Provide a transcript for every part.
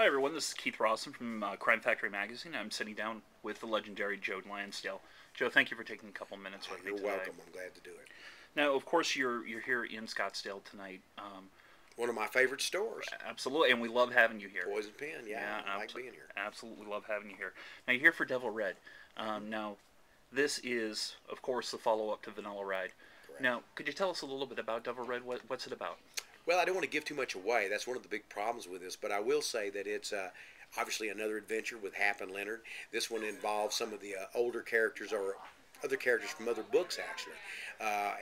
Hi everyone, this is Keith Rawson from Crimefactory Magazine. I'm sitting down with the legendary Joe Lansdale. Joe, thank you for taking a couple minutes with me You're today. welcome. I'm glad to do it. Now, of course, you're here in Scottsdale tonight. One of my favorite stores. Absolutely, and we love having you here. Poisoned Pen, yeah, I like being here. Absolutely love having you here. Now, you're here for Devil Red. Now, this is, of course, the follow-up to Vanilla Ride. Correct. Now, could you tell us a little bit about Devil Red? What's it about? Well, I don't want to give too much away. That's one of the big problems with this, but I will say that it's obviously another adventure with Hap and Leonard. This one involves some of the older characters or other characters from other books, actually.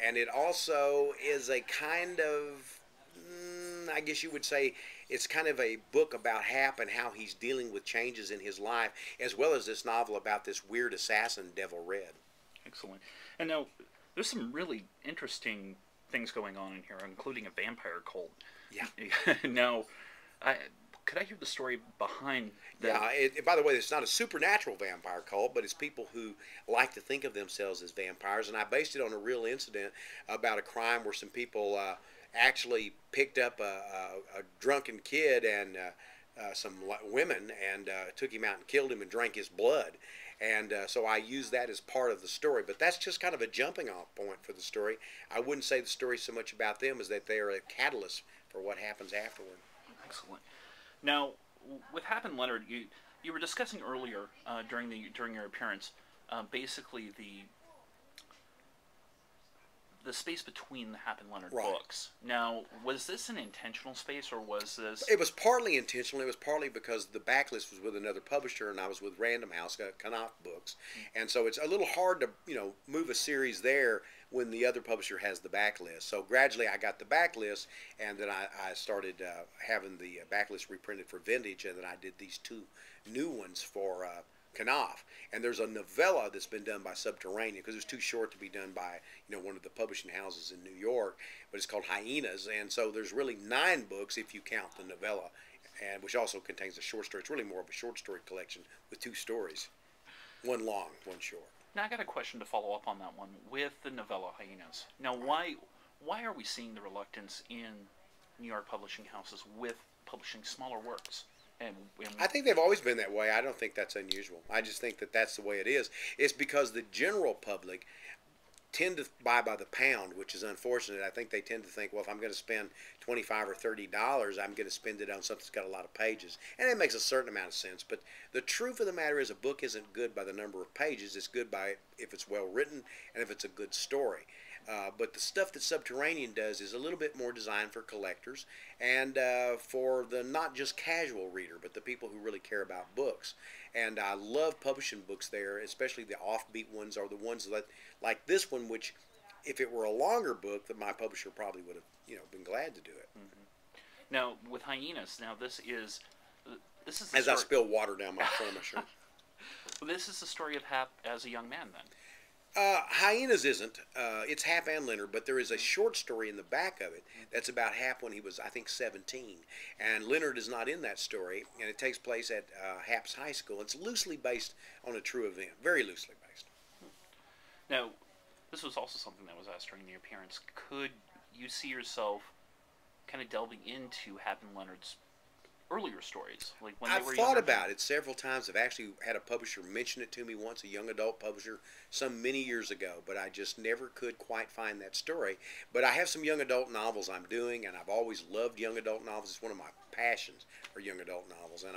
And it also is a kind of, I guess you would say, it's kind of a book about Hap and how he's dealing with changes in his life, as well as this novel about this weird assassin, Devil Red. Excellent. And now, there's some really interesting things going on in here, including a vampire cult. Yeah. Now, could I hear the story behind that? Yeah, by the way, it's not a supernatural vampire cult, but it's people who like to think of themselves as vampires. And I based it on a real incident about a crime where some people actually picked up a drunken kid and some women and took him out and killed him and drank his blood. And so I use that as part of the story. But that's just kind of a jumping off point for the story. I wouldn't say the story so much about them as that they are a catalyst for what happens afterward. Excellent. Now, with Hap and Leonard, you were discussing earlier during your appearance, basically the space between the Hap and Leonard books. Now, was this an intentional space, or was this? It was partly intentional. It was partly because the backlist was with another publisher, and I was with Random House, Knopf Books, and so it's a little hard to move a series there when the other publisher has the backlist. So gradually, I got the backlist, and then I started having the backlist reprinted for Vintage, and then I did these two new ones for Knopf. And there's a novella that's been done by Subterranean because it was too short to be done by one of the publishing houses in New York, but it's called Hyenas. And so there's really 9 books if you count the novella, and which also contains a short story. It's really more of a short story collection with 2 stories, one long, one short. Now I got a question to follow up on that one with the novella Hyenas. Now why are we seeing the reluctance in New York publishing houses with publishing smaller works? I think they've always been that way. I don't think that's unusual. I just think that that's the way it is. It's because the general public tend to buy by the pound, which is unfortunate. I think they tend to think, well, if I'm going to spend $25 or $30, I'm going to spend it on something that's got a lot of pages. And it makes a certain amount of sense. But the truth of the matter is a book isn't good by the number of pages. It's good by if it's well written and if it's a good story. But the stuff that Subterranean does is a little bit more designed for collectors and for the not just casual reader, but the people who really care about books. And I love publishing books there, especially the offbeat ones or the ones that, like this one, which if it were a longer book, that my publisher probably would have been glad to do it. Mm-hmm. Now with Hyenas, now this is the as story. I spill water down my front of my shirt. Well, this is the story of Hap as a young man, then. Hyenas isn't. It's Hap and Leonard, but there is a short story in the back of it that's about Hap when he was, I think, 17. And Leonard is not in that story, and it takes place at Hap's high school. It's loosely based on a true event, very loosely based. Now, this was also something that was asked during the appearance. Could you see yourself kind of delving into Hap and Leonard's earlier stories, like when I've they were thought about it several times. I've actually had a publisher mention it to me once, a young adult publisher, some many years ago, but I just never could quite find that story. But I have some young adult novels I'm doing, and I've always loved young adult novels. It's one of my passions for young adult novels, and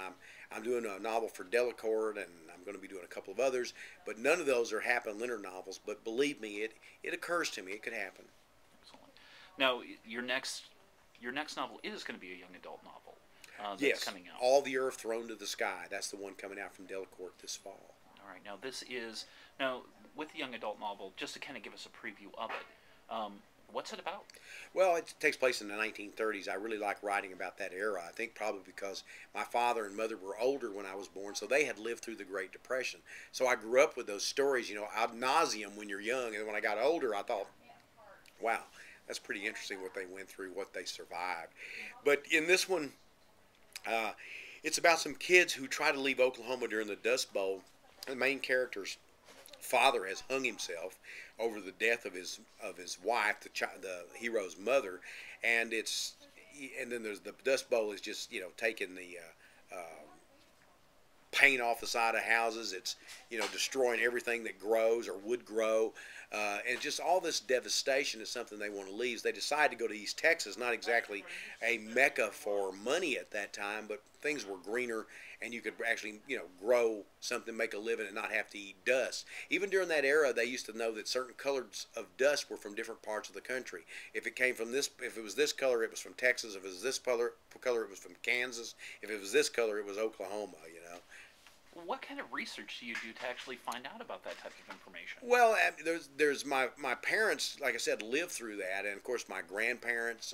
I'm doing a novel for Delacorte, and I'm going to be doing a couple of others, but none of those are Hap and Leonard novels. But believe me, it occurs to me it could happen. Excellent. Now, your next novel is going to be a young adult novel. That's yes, coming out. All the Earth Thrown to the Sky. That's the one coming out from Delacorte this fall. All right. Now with the young adult novel, just to kind of give us a preview of it, what's it about? Well, it takes place in the 1930s. I really like writing about that era. I think probably because my father and mother were older when I was born, so they had lived through the Great Depression. So I grew up with those stories, ad nauseum when you're young. And when I got older, I thought, wow, that's pretty interesting what they went through, what they survived. But in this one, it's about some kids who try to leave Oklahoma during the Dust Bowl. The main character's father has hung himself over the death of his wife, the hero's mother, and then there's the Dust Bowl is just taking the paint off the side of houses. It's, destroying everything that grows or would grow. And just all this devastation is something they want to leave. They decide to go to East Texas, not exactly a mecca for money at that time, but things were greener and you could actually, grow something, make a living, and not have to eat dust. Even during that era, they used to know that certain colors of dust were from different parts of the country. If it came from this, if it was this color, it was from Texas. If it was this color, it was from Kansas. If it was this color, it was Oklahoma, What kind of research do you do to actually find out about that type of information? Well, there's my parents, like I said, lived through that, and of course my grandparents,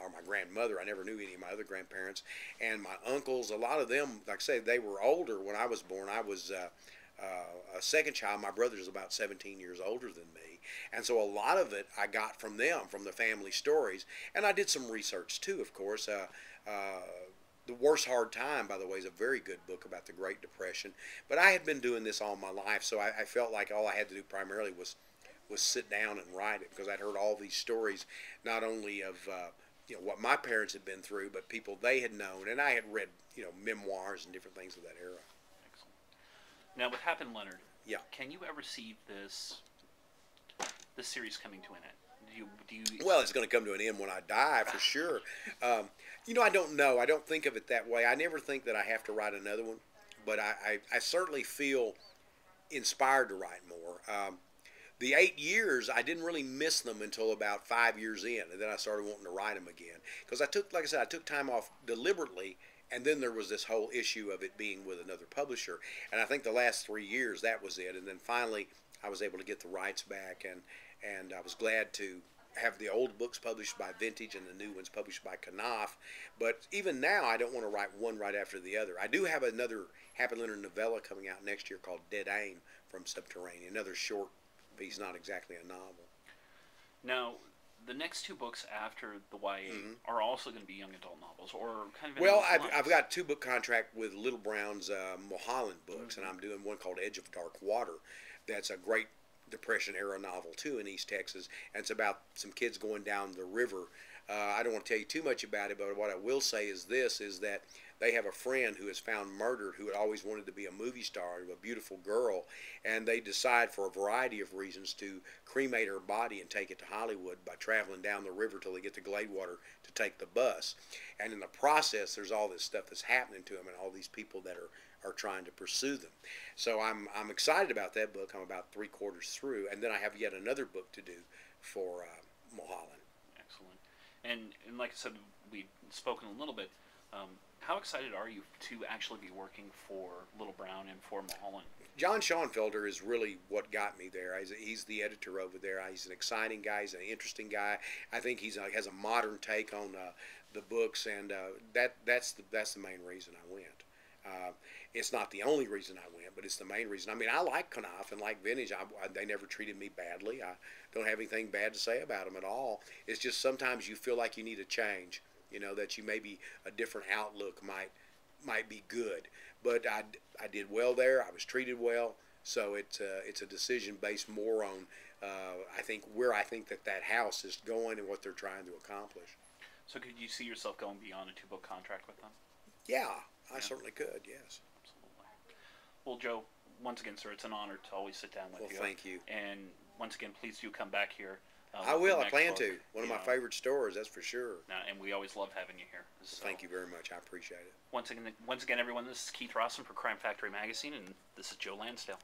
or my grandmother. I never knew any of my other grandparents, and my uncles. A lot of them, like I say, they were older when I was born. I was a second child. My brother's about 17 years older than me, and so a lot of it I got from them, from the family stories, and I did some research too, of course. The Worst Hard Time, by the way, is a very good book about the Great Depression. But I had been doing this all my life, so I felt like all I had to do primarily was sit down and write it, because I'd heard all these stories, not only of what my parents had been through, but people they had known, and I had read memoirs and different things of that era. Excellent. Now, with Hap and Leonard, yeah, can you ever see this series coming to an end? Well, it's going to come to an end when I die, for sure. I don't know. I don't think of it that way. I never think that I have to write another one, but I certainly feel inspired to write more. The 8 years, I didn't really miss them until about 5 years in, and then I started wanting to write them again. Because like I said, I took time off deliberately, and then there was this whole issue of it being with another publisher. And I think the last 3 years, that was it. And then finally, I was able to get the rights back, and I was glad to have the old books published by Vintage and the new ones published by Knopf. But even now, I don't want to write one right after the other. I do have another Hap and Leonard novella coming out next year called Dead Aim from Subterranean, another short piece, not exactly a novel. Now, the next two books after the YA are also going to be young adult novels, or kind of. Well, I've got a 2-book contract with Little Brown's Mulholland Books, and I'm doing one called Edge of Dark Water. That's a great Depression era novel too in East Texas, and it's about some kids going down the river. I don't want to tell you too much about it, but what I will say is that they have a friend who is found murdered, who had always wanted to be a movie star, a beautiful girl, and they decide for a variety of reasons to cremate her body and take it to Hollywood by traveling down the river till they get to Gladewater to take the bus. And in the process, there's all this stuff that's happening to them, and all these people that are trying to pursue them. So I'm excited about that book. I'm about 3/4 through, and then I have yet another book to do for Mulholland. Excellent. And like I said, we've spoken a little bit. How excited are you to actually be working for Little Brown and for Mulholland? John Schoenfelder is really what got me there. He's the editor over there. He's an exciting guy. He's an interesting guy. I think he has a modern take on the books, and that's the main reason I went. It's not the only reason I went, but it's the main reason. I mean, I like Knopf and like Vintage. They never treated me badly. I don't have anything bad to say about them at all. It's just sometimes you feel like you need a change, that you maybe a different outlook might be good. But I did well there. I was treated well. So it's a decision based more on I think that house is going and what they're trying to accomplish. So could you see yourself going beyond a 2-book contract with them? Yeah, I certainly could, yes. Absolutely. Well, Joe, once again, sir, it's an honor to always sit down with you. Well, thank you. And once again, please do come back here. I will. I plan to. One of my favorite stores, that's for sure. And we always love having you here. So, thank you very much. I appreciate it. Once again, everyone, this is Keith Rawson for Crimefactory Magazine, and this is Joe Lansdale.